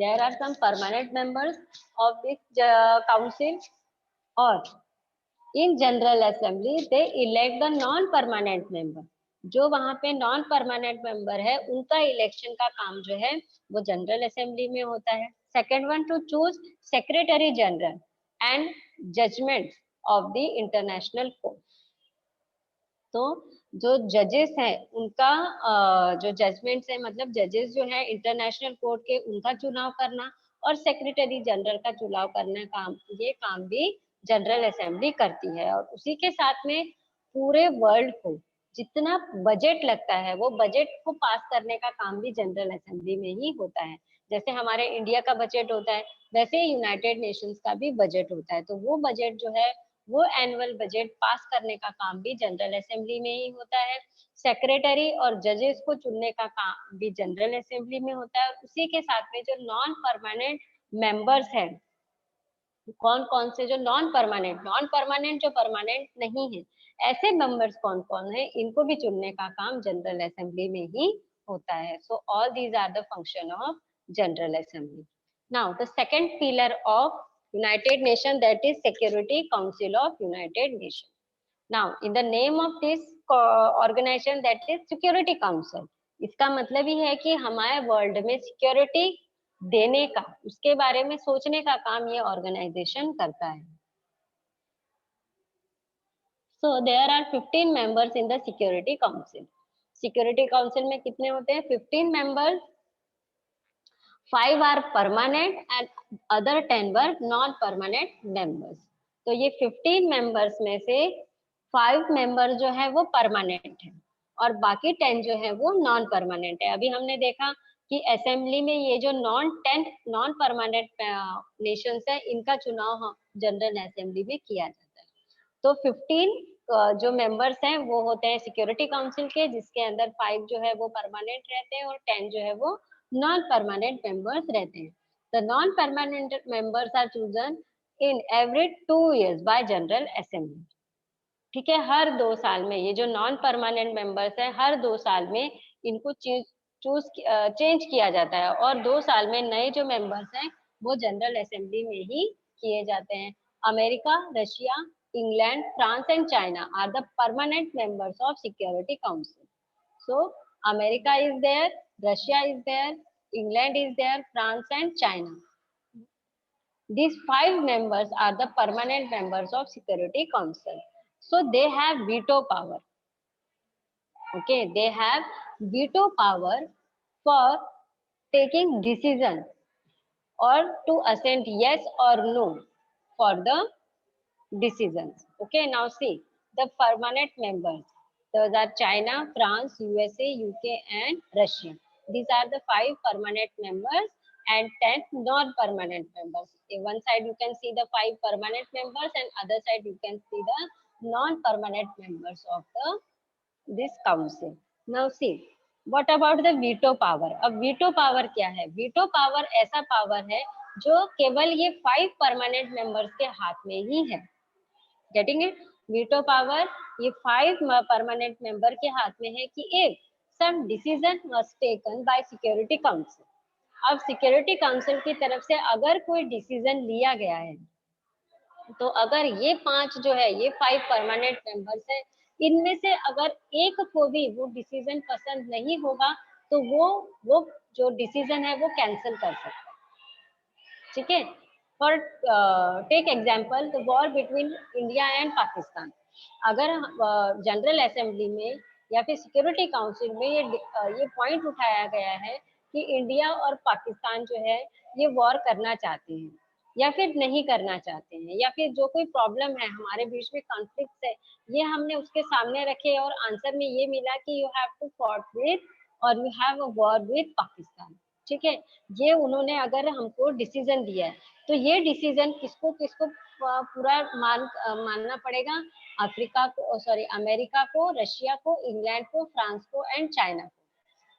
there are some permanent members of this council, or in General Assembly they elect the non-permanent member. जो वहां पे non permanent member है उनका election का काम जो है वो जनरल असेंबली में होता है। Second one, to choose secretary general and judgement of the international court. तो जो जजेस हैं उनका जो जजमेंट्स है, मतलब जजेस जो है इंटरनेशनल कोर्ट के, उनका चुनाव करना, और सेक्रेटरी जनरल का चुनाव करना काम, ये काम भी जनरल असेंबली करती है। और उसी के साथ में पूरे वर्ल्ड को जितना बजट लगता है वो बजट को पास करने का काम भी जनरल असेंबली में ही होता है। जैसे हमारे इंडिया का बजट होता है, वैसे यूनाइटेड नेशंस का भी बजट होता है। तो वो बजट जो है वो एनुअल बजट पास करने का काम भी जनरल असेंबली में ही होता है। सेक्रेटरी और जजेस को चुनने का काम भी जनरल असेंबली में होता है। उसी के साथ में जो नॉन परमानेंट मेंबर्स हैं, कौन कौन से जो नॉन परमानेंट जो परमानेंट नहीं है, ऐसे मेंबर्स कौन कौन है, इनको भी चुनने का काम जनरल असेंबली में ही होता है। So all these are the function of General Assembly. Now the second pillar of United Nation, that is Security Council of United Nation. Now in the name of this organisation, that is Security Council, इसका मतलब ही है कि हमारे world में security देने का, उसके बारे में सोचने का काम ये ऑर्गेनाइजेशन करता है। So there are 15 members in the Security Council. Security Council में कितने होते हैं? 15 members, 5 are permanent and other 10 were non permanent members. तो ये 15 मेंबर्स में से 5 मेंबर जो है वो परमानेंट है और बाकी 10 जो है वो नॉन परमानेंट है। अभी हमने देखा कि असेंबली में ये जो नॉन परमानेंट नेशंस है, इनका चुनाव जनरल असेंबली में किया जाता है। तो 15 जो मेंबर्स हैं वो होते हैं सिक्योरिटी काउंसिल के, जिसके अंदर 5 जो है वो परमानेंट रहते हैं और 10 जो है वो नॉन परमानेंट मेंबर्स रहते हैं। The non permanent members are chosen in every 2 years by General Assembly. ठीक है, हर 2 साल में ये जो नॉन परमानेंट मेंबर्स है, हर 2 साल में इनको चेंज किया जाता है और 2 साल में नए जो मेंबर्स हैं वो जनरल असेंबली में ही किए जाते हैं। America, Russia, England, France and China are the permanent members of Security Council. So America is there, Russia is there, England is there, France and China. These 5 members are the permanent members of Security Council. So they have veto power. Okay, they have veto power for taking decision or to assent yes or no for the decisions. Okay, now see the permanent members. Those are China, France, USA, UK, and Russia. These are the 5 permanent members, and 10 non-permanent members. In one side you can see the 5 permanent members and other side you can see the non-permanent members of this council. Now see, what about the veto power? अब veto power क्या है? Veto power ऐसा power है जो केवल ये 5 permanent members के हाथ में ही है. Getting it? Veto power ये 5 permanent member के हाथ में है कि एक some decision was taken by Security Council. अब सिक्योरिटी काउंसिल की तरफ से अगर कोई डिसीजन लिया गया है तो अगर ये 5 जो है, ये 5 परमानेंट मेंबर्स है, इनमें से अगर एक को भी वो डिसीजन पसंद नहीं होगा तो वो जो डिसीजन है वो कैंसिल कर सकता है. ठीक है. For take example the war between India and Pakistan. अगर जनरल असेंबली में या फिर सिक्योरिटी काउंसिल में ये पॉइंट उठाया गया है कि इंडिया और पाकिस्तान जो है ये वॉर करना चाहते हैं या फिर नहीं करना चाहते हैं, या फिर जो कोई प्रॉब्लम है हमारे बीच में, कॉन्फ्लिक्ट है, ये हमने उसके सामने रखे और आंसर में ये मिला कि you have to fought with और you have a war with Pakistan. ठीक है. ये उन्होंने अगर हमको डिसीजन दिया है तो ये डिसीजन किसको किसको पूरा मानना पड़ेगा? अफ्रीका को, सॉरी अमेरिका को, रशिया को, इंग्लैंड को, फ्रांस को एंड चाइना को.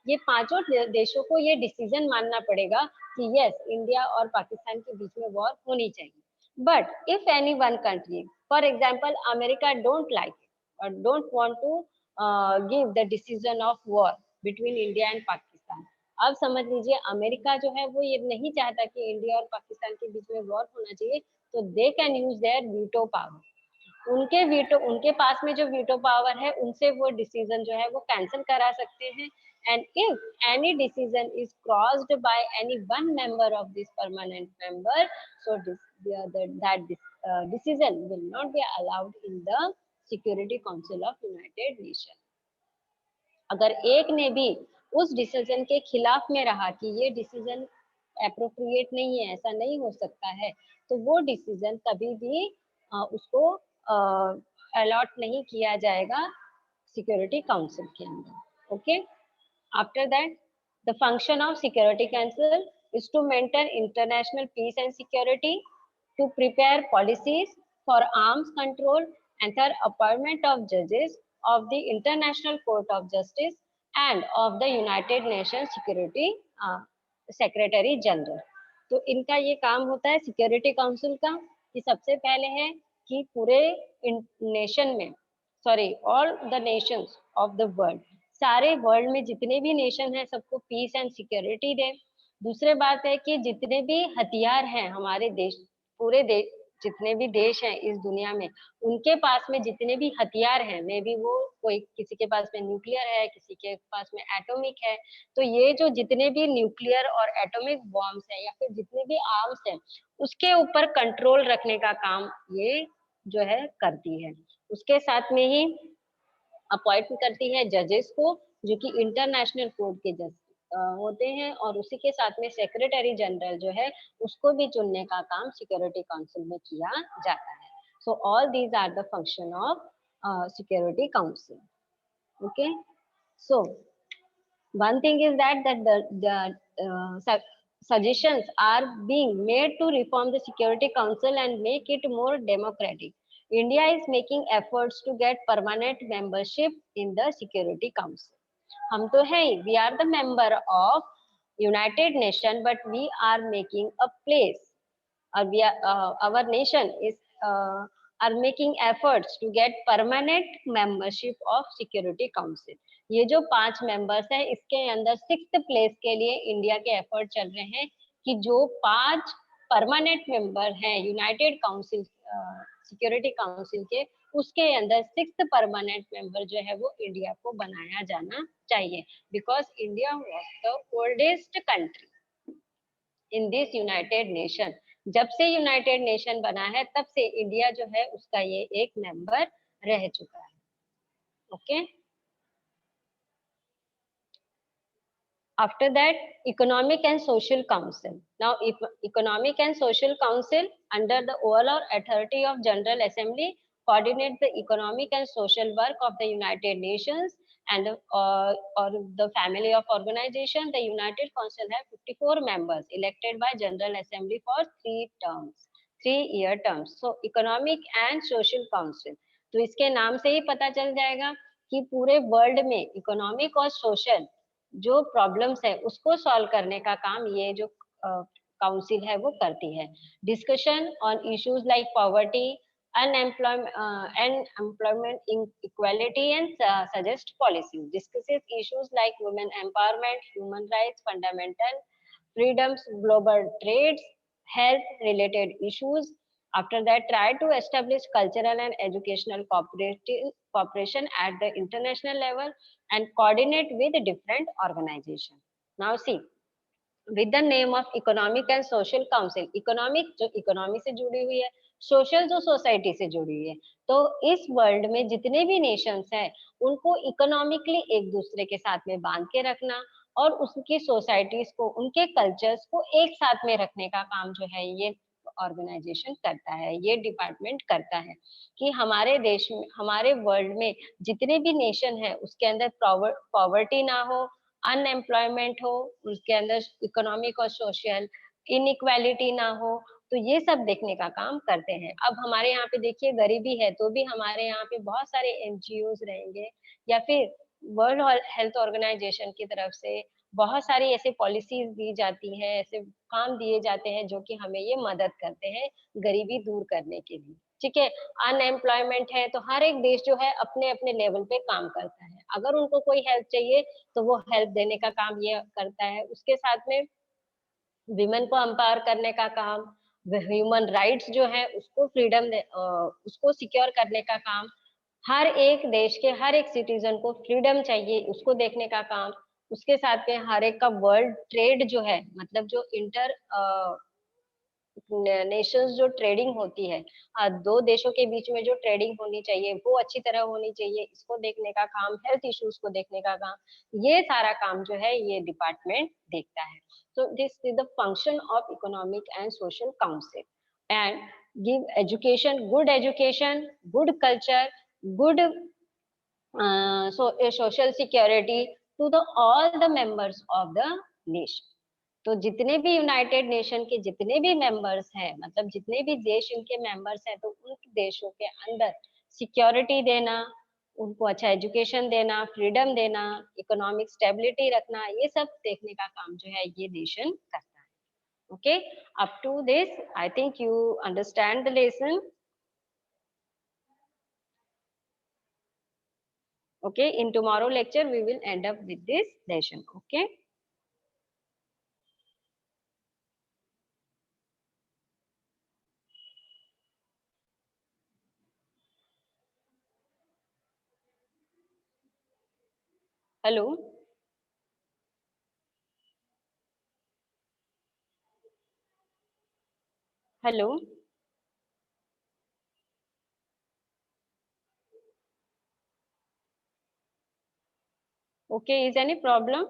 ये पांचों देशों को ये डिसीजन मानना पड़ेगा कि यस, इंडिया और पाकिस्तान के बीच में वॉर होनी चाहिए. But if any one country, for example America, don't like और don't want to give the decision of war between India and Pakistan. अब समझ लीजिए अमेरिका जो है वो ये नहीं चाहता कि इंडिया और पाकिस्तान के बीच में वॉर होना चाहिए, तो they can use their veto power. उनके पास में जो वीटो पावर है उनसे वो डिसीजन जो है वो कैंसिल करा सकते हैं. And if any decision is crossed by any one member of this permanent member, so that decision will not be allowed in the Security Council of United Nations. अगर एक ने भी उस डिसीजन के खिलाफ में रहा कि ये डिसीजन एप्रोप्रिएट नहीं है, ऐसा नहीं हो सकता है, तो वो डिसीजन कभी भी उसको अलॉट नहीं किया जाएगा सिक्योरिटी काउंसिल के अंदर. Okay. After that, the function of Security Council is to maintain international peace and security, to prepare policies for arms control, and the appointment of judges of the International Court of Justice and of the United Nations Security Secretary General. तो इनका ये काम होता है security council का कि सबसे पहले है कि पूरे नेशन में, sorry all the Nations of the world, सारे वर्ल्ड में जितने भी नेशन हैं सबको पीस एंड सिक्योरिटी दे. दूसरे बात है कि जितने भी हथियार हैं हमारे देश, पूरे देश, जितने भी देश हैं इस दुनिया में, उनके पास में जितने भी हथियार हैं, मे बी वो कोई किसी के पास में न्यूक्लियर है, किसी के पास में एटॉमिक है, तो ये जो जितने भी न्यूक्लियर और एटॉमिक बॉम्ब्स हैं या फिर जितने भी आर्म्स हैं, उसके ऊपर कंट्रोल रखने का काम ये जो है करती है. उसके साथ में ही अपॉइंट करती है जजेस को, जो कि इंटरनेशनल कोर्ट के जज होते हैं, और उसी के साथ में सेक्रेटरी जनरल जो है उसको भी चुनने का काम सिक्योरिटी काउंसिल में किया जाता है. So all these are the function of Security Council. Okay. So one thing is that the suggestions are being made to reform the Security Council and make it more democratic. India is making efforts to get permanent membership in the Security Council. हम तो है, we are the member of United Nations, but we are making a place. Our nation is are making efforts to get permanent membership of Security Council. ये जो 5 members हैं इसके अंदर 6th place के लिए इंडिया के एफर्ट चल रहे हैं कि जो 5 परमानेंट मेंबर हैं यूनाइटेड काउंसिल, सिक्योरिटी काउंसिल के, उसके अंदर 6th परमानेंट मेंबर जो है वो इंडिया को बनाया जाना चाहिए, because India was the oldest country in this United nation. जब से यूनाइटेड नेशन बना है तब से इंडिया जो है उसका ये एक मेंबर रह चुका है. Okay. After that, Economic and Social Council. Now, Economic and Social Council, under the overall authority of General Assembly, coordinate the economic and social work of the United Nations, and or the family of organization, the United Council have 54 members elected by General Assembly for 3-year terms. So Economic and Social Council, तो इसके नाम से ही पता चल जाएगा कि पूरे world में इकोनॉमिक और सोशल जो प्रॉब्लम्स है उसको सॉल्व करने का काम ये जो काउंसिल है वो करती है. Discussion on issues like poverty, unemployment inequality, and suggest policies. Discusses issues like women empowerment, human rights, fundamental freedoms, global trades, health related issues. After that, try to establish cultural and educational cooperation at the international level and coordinate with different organizations. Now see, with the name of Economic and Social Council, economic जो economy से जुड़ी हुई है, social जो society से जुड़ी हुई है, तो इस वर्ल्ड में जितने भी नेशंस हैं उनको इकोनॉमिकली एक दूसरे के साथ में बांध के रखना और उसकी सोसाइटीज को, उनके कल्चर्स को एक साथ में रखने का काम जो है ये ऑर्गेनाइजेशन करता है, ये डिपार्टमेंट करता है कि हमारे देश में, हमारे वर्ल्ड में जितने भी नेशन है उसके अंदर पॉवर्टी ना हो, अनएम्प्लॉयमेंट हो, उसके अंदर इकोनॉमिक और सोशल इनइक्वालिटी ना हो, तो ये सब देखने का काम करते हैं. अब हमारे यहाँ पे देखिए गरीबी है तो भी हमारे यहाँ पे बहुत सारे एनजीओज रहेंगे या फिर वर्ल्ड हेल्थ ऑर्गेनाइजेशन की तरफ से बहुत सारी ऐसे पॉलिसीज दी जाती हैं, ऐसे काम दिए जाते हैं जो कि हमें ये मदद करते हैं गरीबी दूर करने के लिए. ठीक है, अनएम्प्लॉयमेंट है तो हर एक देश जो है अपने अपने लेवल पे काम करता है. अगर उनको कोई हेल्प चाहिए तो वो हेल्प देने का काम ये करता है. उसके साथ में विमेन को एम्पावर करने का काम, ह्यूमन राइट्स जो है उसको उसको सिक्योर करने का काम, हर एक देश के हर एक सिटीजन को फ्रीडम चाहिए उसको देखने का काम. उसके साथ में हर एक का वर्ल्ड ट्रेड जो है, मतलब जो इंटर नेशंस जो ट्रेडिंग होती है, दो देशों के बीच में जो ट्रेडिंग होनी चाहिए वो अच्छी तरह होनी चाहिए, इसको देखने का काम, हेल्थ इश्यूज को देखने का काम, ये सारा काम जो है ये डिपार्टमेंट देखता है. So this is the function of Economic and Social Council, and give education, good culture, good social security to the all the members of the nation. तो जितने भी यूनाइटेड नेशन के जितने भी मेंबर्स हैं, मतलब जितने भी देश इनके मेंबर्स हैं, तो उन देशों के अंदर सिक्योरिटी देना, उनको अच्छा एजुकेशन देना, फ्रीडम देना, इकोनॉमिक स्टेबिलिटी रखना, ये सब देखने का काम जो है ये नेशन करता है. Okay, up to this I think you understand the lesson. Okay, in tomorrow lecture we will end up with this lesson. Okay. Hello. Hello. Okay, is any problem,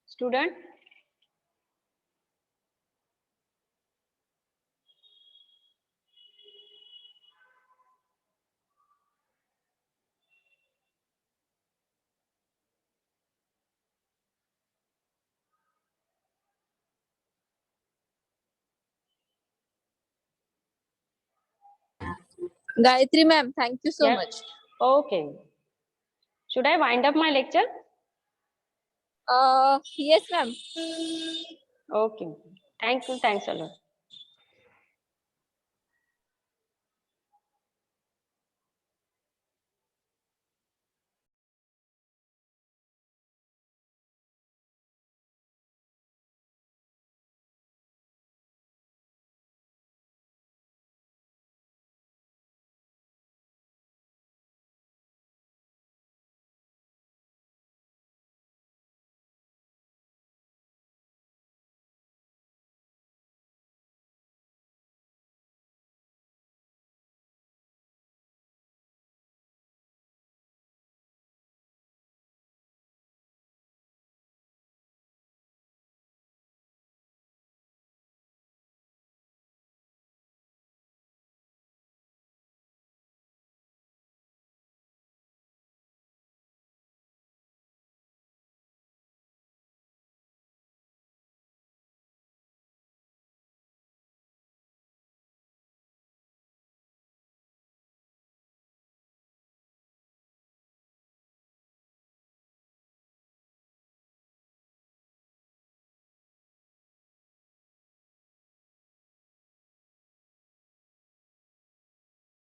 student? Gayatri ma'am, thank you so Yes. much. Okay. Should I wind up my lecture? Yes ma'am. Okay. Thank you. Thanks a lot.